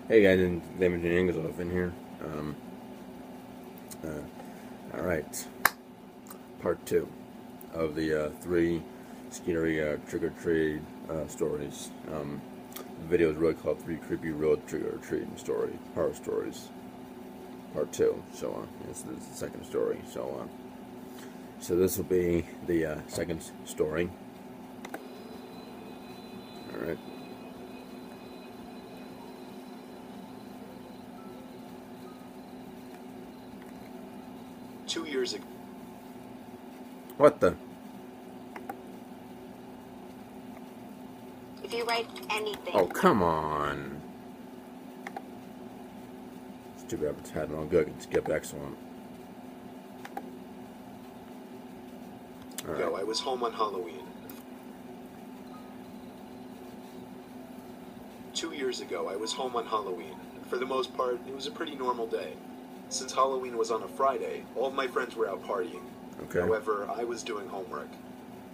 Hey guys, and Damon Jennings in here. Alright, part two of the three scary trick-or-treat stories. The video is really called Three Creepy Road Trick-or-Treating Horror Stories, part two. So this is the second story. So this will be the second story. Alright. Years ago. What the? If you write anything. Oh, come on. It's too bad it's had no good. Skip excellent. Right. I was home on Halloween. 2 years ago, I was home on Halloween. For the most part, it was a pretty normal day. Since Halloween was on a Friday, all of my friends were out partying. Okay. However, I was doing homework.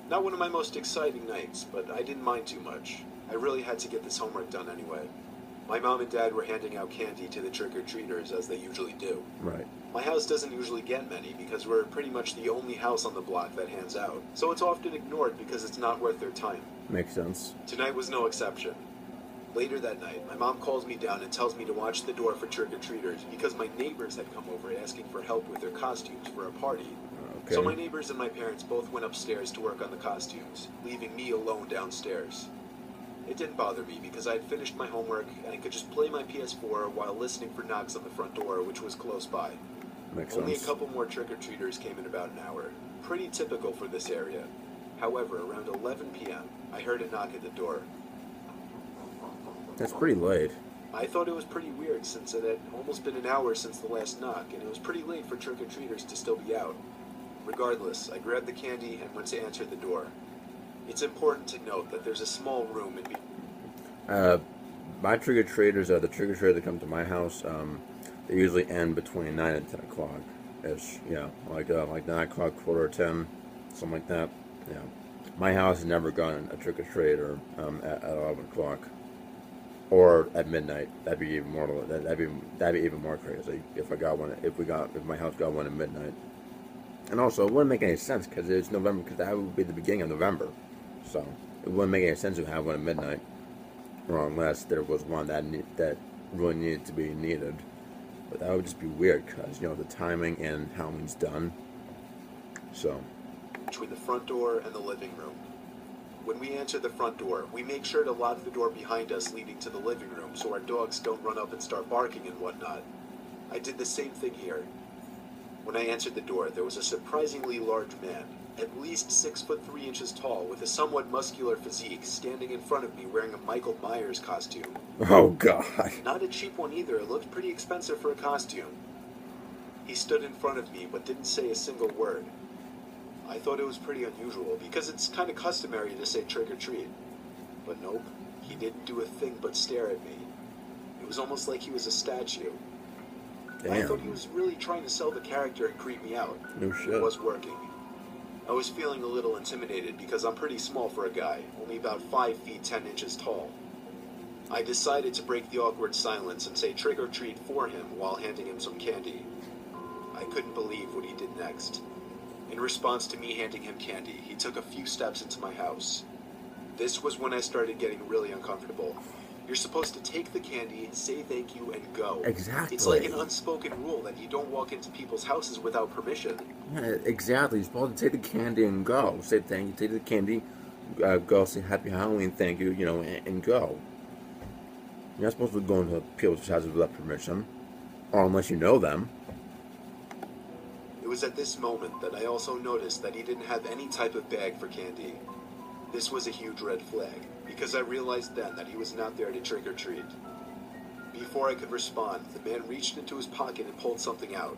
Not one of my most exciting nights, but I didn't mind too much. I really had to get this homework done anyway. My mom and dad were handing out candy to the trick-or-treaters, as they usually do. Right. My house doesn't usually get many, because we're pretty much the only house on the block that hands out, so it's often ignored because it's not worth their time. Makes sense. Tonight was no exception. Later that night, my mom calls me down and tells me to watch the door for trick-or-treaters because my neighbors had come over asking for help with their costumes for a party. Okay. So my neighbors and my parents both went upstairs to work on the costumes, leaving me alone downstairs. It didn't bother me because I had finished my homework and I could just play my PS4 while listening for knocks on the front door, which was close by. Makes Only sense. a couple more trick-or-treaters came in about an hour. Pretty typical for this area. However, around 11 p.m., I heard a knock at the door. That's pretty late. I thought it was pretty weird since it had almost been an hour since the last knock, and it was pretty late for trick-or-treaters to still be out. Regardless, I grabbed the candy and went to answer the door. It's important to note that there's a small room in My trick-or-treaters, the trick-or-treaters that come to my house, they usually end between 9 and 10 o'clock. Ish, yeah. Like 9 o'clock, quarter to 10, something like that. Yeah. My house has never gotten a trick-or-treater at 11 o'clock. Or at midnight. That'd be even more. That'd be even more crazy if I got one. If my house got one at midnight. And also, it wouldn't make any sense because it's November. Because that would be the beginning of November. So it wouldn't make any sense to have one at midnight, or unless there was one that really needed to be needed. But that would just be weird because the timing and Halloween's done. So between the front door and the living room. When we enter the front door, we make sure to lock the door behind us leading to the living room so our dogs don't run up and start barking and whatnot. I did the same thing here. When I entered the door, there was a surprisingly large man, at least 6'3" tall, with a somewhat muscular physique, standing in front of me wearing a Michael Myers costume. Oh God. Not a cheap one either, it looked pretty expensive for a costume. He stood in front of me but didn't say a single word. I thought it was pretty unusual, because it's kind of customary to say trick or treat. But nope, he didn't do a thing but stare at me. It was almost like he was a statue. Damn. I thought he was really trying to sell the character and creep me out. No shit. It was working. I was feeling a little intimidated because I'm pretty small for a guy, only about 5 feet 10 inches tall. I decided to break the awkward silence and say trick or treat for him while handing him some candy. I couldn't believe what he did next. In response to me handing him candy, he took a few steps into my house. This was when I started getting really uncomfortable. You're supposed to take the candy, say thank you, and go. Exactly. It's like an unspoken rule that you don't walk into people's houses without permission. Yeah, exactly. You're supposed to take the candy and go. Say thank you, take the candy, go say Happy Halloween, thank you, and go. You're not supposed to go into people's houses without permission, or unless you know them. It was at this moment that I also noticed that he didn't have any type of bag for candy. This was a huge red flag, because I realized then that he was not there to trick or treat. Before I could respond, the man reached into his pocket and pulled something out.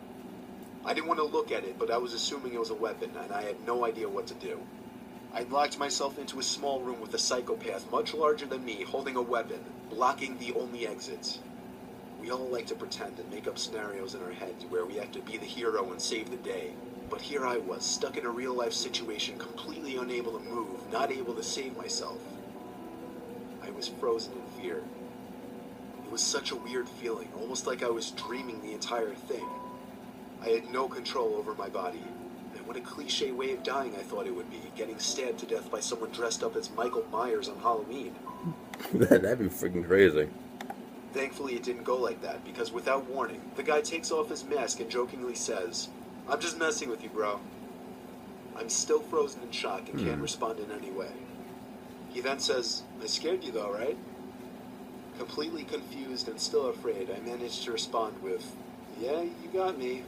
I didn't want to look at it, but I was assuming it was a weapon, and I had no idea what to do. I'd locked myself into a small room with a psychopath much larger than me holding a weapon, blocking the only exit. We all like to pretend and make up scenarios in our heads where we have to be the hero and save the day. But here I was, stuck in a real-life situation, completely unable to move, not able to save myself. I was frozen in fear. It was such a weird feeling, almost like I was dreaming the entire thing. I had no control over my body. And what a cliche way of dying I thought it would be, getting stabbed to death by someone dressed up as Michael Myers on Halloween. That'd be freaking crazy. Thankfully, it didn't go like that, because without warning, the guy takes off his mask and jokingly says, "I'm just messing with you, bro." I'm still frozen in shock and can't respond in any way. He then says, "I scared you though, right?" Completely confused and still afraid, I managed to respond with, "Yeah, you got me."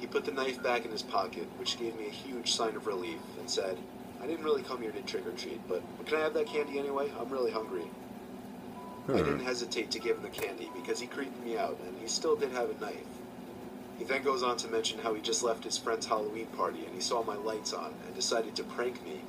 He put the knife back in his pocket, which gave me a huge sign of relief, and said, "I didn't really come here to trick-or-treat, but can I have that candy anyway? I'm really hungry." I didn't hesitate to give him the candy because he creeped me out, and he still did have a knife. He then goes on to mention how he just left his friend's Halloween party and he saw my lights on and decided to prank me.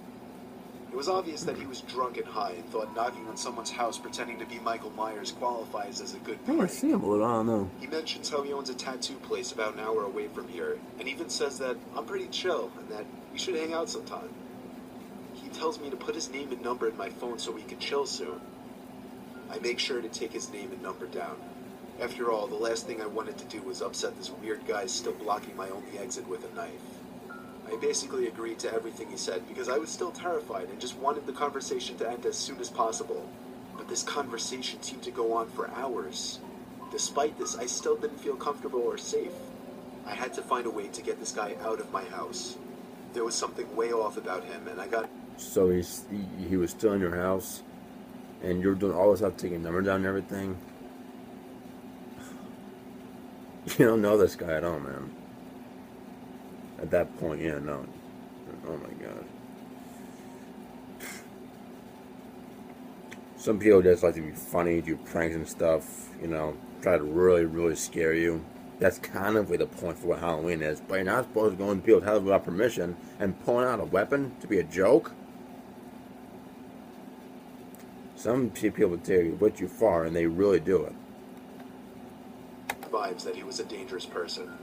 It was obvious that he was drunk and high and thought knocking on someone's house pretending to be Michael Myers qualifies as a good I prank. see him, but I don't know. He mentions how he owns a tattoo place about an hour away from here, and even says that I'm pretty chill and that we should hang out sometime. He tells me to put his name and number in my phone so we could chill soon. I make sure to take his name and number down. After all, the last thing I wanted to do was upset this weird guy still blocking my only exit with a knife. I basically agreed to everything he said because I was still terrified and just wanted the conversation to end as soon as possible. But this conversation seemed to go on for hours. Despite this, I still didn't feel comfortable or safe. I had to find a way to get this guy out of my house. There was something way off about him, and I got... So he was still in your house, and you're doing all this stuff, taking number down and everything. You don't know this guy at all, man. At that point, yeah, no. Oh my god. Some people just like to be funny, do pranks and stuff, you know, try to really, really scare you. That's kind of the point for what Halloween is. But you're not supposed to go into people's house without permission and pulling out a weapon to be a joke. Some people take it way too far, and they really do it. Vibes that he was a dangerous person.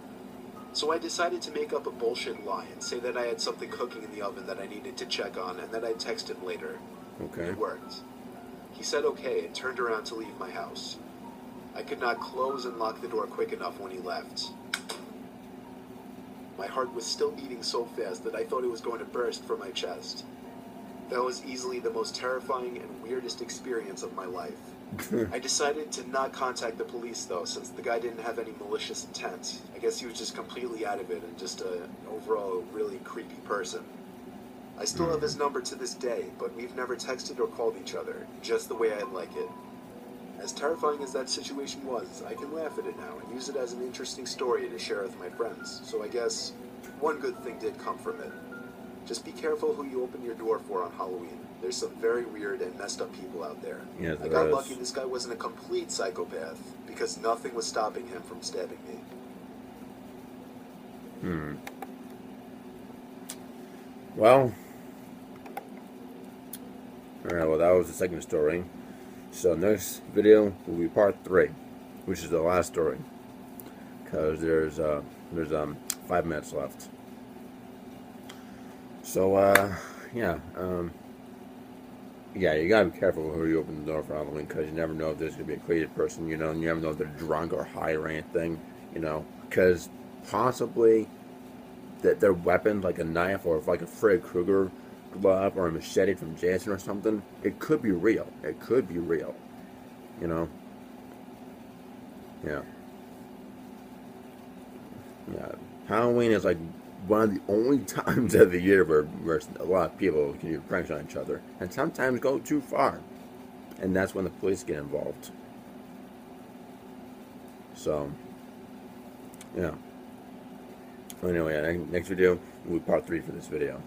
So I decided to make up a bullshit lie and say that I had something cooking in the oven that I needed to check on and that I'd text him later. Okay. It worked. He said okay and turned around to leave my house. I could not close and lock the door quick enough when he left. My heart was still beating so fast that I thought it was going to burst from my chest. That was easily the most terrifying and weirdest experience of my life. I decided to not contact the police though, since the guy didn't have any malicious intent. I guess he was just completely out of it and just an overall really creepy person. I still have his number to this day, but we've never texted or called each other, just the way I'd like it. As terrifying as that situation was, I can laugh at it now and use it as an interesting story to share with my friends, so I guess one good thing did come from it. Just be careful who you open your door for on Halloween. There's some very weird and messed up people out there. Yeah, I got lucky this guy wasn't a complete psychopath, because nothing was stopping him from stabbing me. Well, alright, well that was the second story. So next video will be part 3, which is the last story. Because there's 5 minutes left. So, yeah, you gotta be careful who you open the door for Halloween, because you never know if there's gonna be a crazy person, you know, and you never know if they're drunk or high or anything, you know, because possibly that their weapon, like a knife or like a Freddy Krueger glove or a machete from Jason or something, it could be real. It could be real, you know. Yeah. Halloween is like one of the only times of the year where a lot of people can do pranks on each other, and sometimes go too far, and that's when the police get involved. So, yeah. Anyway, next video will be part 3 for this video.